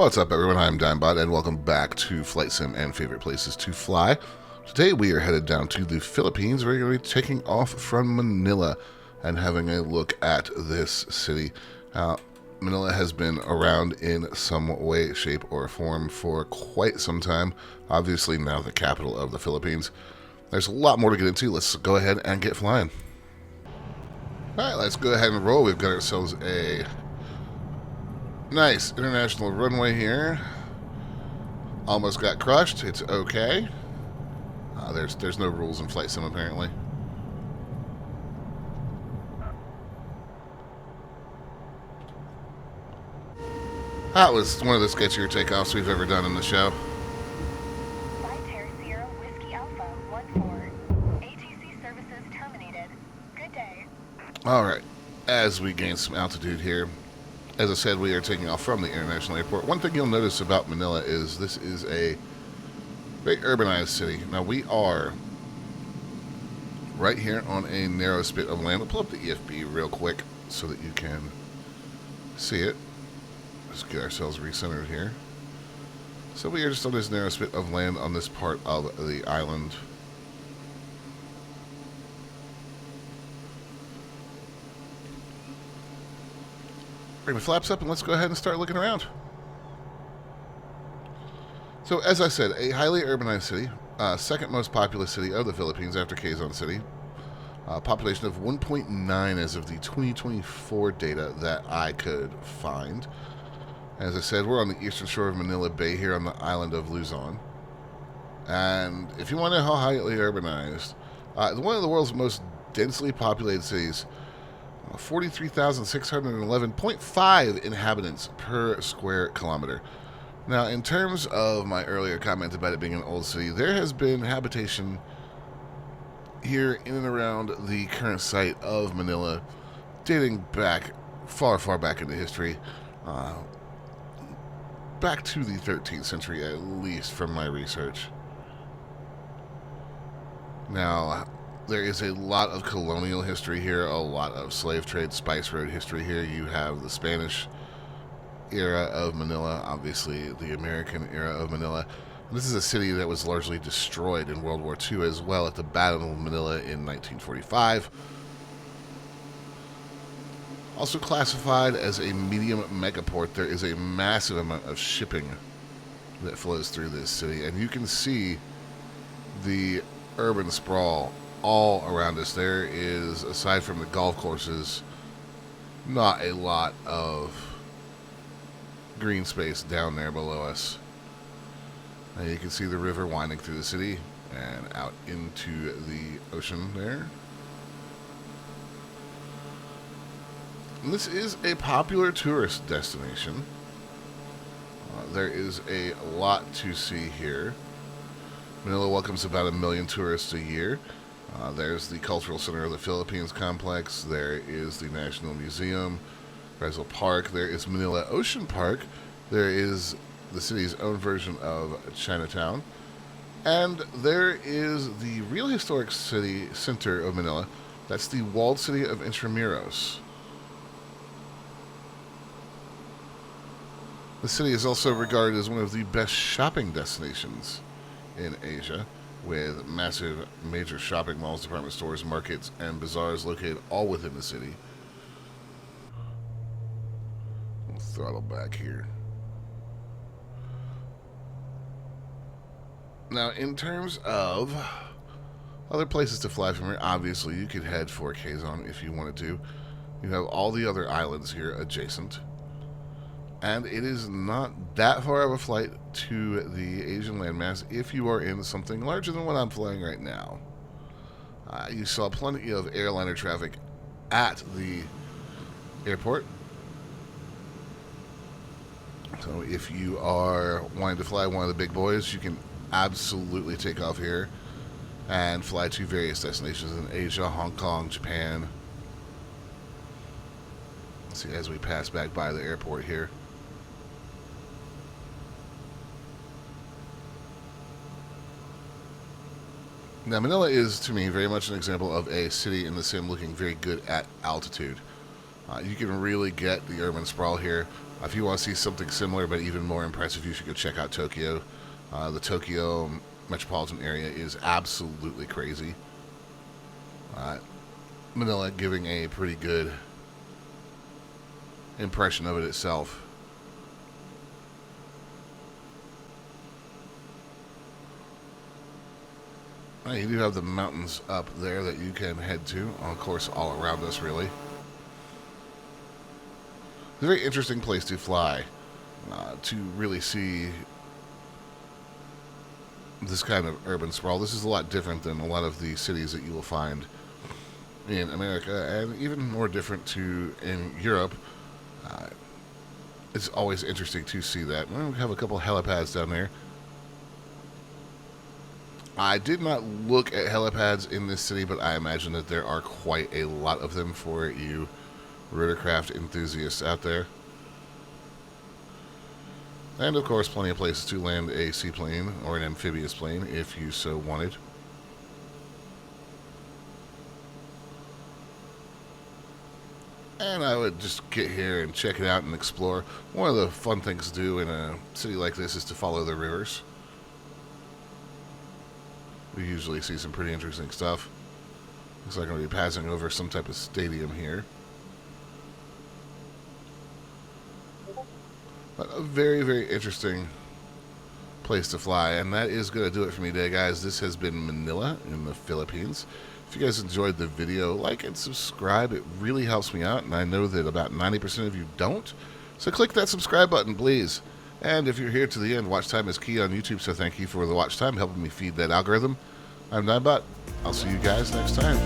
What's up, everyone? I'm Dimebot, and welcome back to Flight Sim and Favorite Places to Fly. Today we are headed down to the Philippines. We're going to be taking off from Manila and having a look at this city. Manila has been around in some way, shape, or form for quite some time. Obviously now the capital of the Philippines. There's a lot more to get into. Let's go ahead and get flying. Alright, let's go ahead and roll. We've got ourselves a nice international runway here. Almost got crushed. It's okay. There's no rules in Flight Sim apparently. That was one of the sketchier takeoffs we've ever done in the show. Sierra Whiskey Alpha 14. ATC services terminated. Good day. Alright, as we gain some altitude here, as I said, we are taking off from the international airport. One thing you'll notice about Manila is this is a very urbanized city. Now we are right here on a narrow spit of land. We'll pull up the EFB real quick so that you can see it. Let's get ourselves recentered here. So we are just on this narrow spit of land on this part of the island. Bring the flaps up and let's go ahead and start looking around. So as I said, a highly urbanized city, second most populous city of the Philippines after Quezon City. Population of 1.9 as of the 2024 data that I could find. As I said, we're on the eastern shore of Manila Bay here on the island of Luzon. And if you want to know how highly urbanized, one of the world's most densely populated cities, 43,611.5 inhabitants per square kilometer. Now, in terms of my earlier comment about it being an old city, there has been habitation here in and around the current site of Manila, dating back far, far back into history, back to the 13th century at least from my research. Now, there is a lot of colonial history here, a lot of slave trade, spice road history here. You have the Spanish era of Manila, obviously the American era of Manila. This is a city that was largely destroyed in World War II as well at the Battle of Manila in 1945. Also classified as a medium megaport, there is a massive amount of shipping that flows through this city, and you can see the urban sprawl all around us. There is, aside from the golf courses, not a lot of green space down there below us. And you can see the river winding through the city and out into the ocean there. And this is a popular tourist destination. There is a lot to see here. Manila welcomes about 1 million tourists a year. There's the Cultural Center of the Philippines complex. There is the National Museum, Rizal Park. There is Manila Ocean Park. There is the city's own version of Chinatown. And there is the real historic city center of Manila. That's the walled city of Intramuros. The city is also regarded as one of the best shopping destinations in Asia, with massive major shopping malls, department stores, markets, and bazaars located all within the city. We'll throttle back here. Now, in terms of other places to fly from here, obviously you could head for Quezon if you wanted to. You have all the other islands here adjacent. And it is not that far of a flight to the Asian landmass if you are in something larger than what I'm flying right now. You saw plenty of airliner traffic at the airport. So if you are wanting to fly one of the big boys, you can absolutely take off here and fly to various destinations in Asia, Hong Kong, Japan. Let's see as we pass back by the airport here. Now, Manila is, to me, very much an example of a city in the sim looking very good at altitude. You can really get the urban sprawl here If you want to see something similar but even more impressive, you should go check out Tokyo. The Tokyo metropolitan area is absolutely crazy. Manila giving a pretty good impression of it itself. You do have the mountains up there that you can head to, of course, all around us, really. It's a very interesting place to fly, to really see this kind of urban sprawl. This is a lot different than a lot of the cities that you will find in America, and even more different to in Europe. It's always interesting to see that. Well, we have a couple of helipads down there. I did not look at helipads in this city, but I imagine that there are quite a lot of them for you rotorcraft enthusiasts out there. And of course, plenty of places to land a seaplane or an amphibious plane if you so wanted. And I would just get here and check it out and explore. One of the fun things to do in a city like this is to follow the rivers. We usually see some pretty interesting stuff. Looks like I'm going to be passing over some type of stadium here. But a very, very interesting place to fly. And that is going to do it for me today, guys. This has been Manila in the Philippines. If you guys enjoyed the video, like and subscribe. It really helps me out. And I know that about 90% of you don't. So click that subscribe button, please. And if you're here to the end, watch time is key on YouTube, so thank you for the watch time, helping me feed that algorithm. I'm Ninebot. I'll see you guys next time.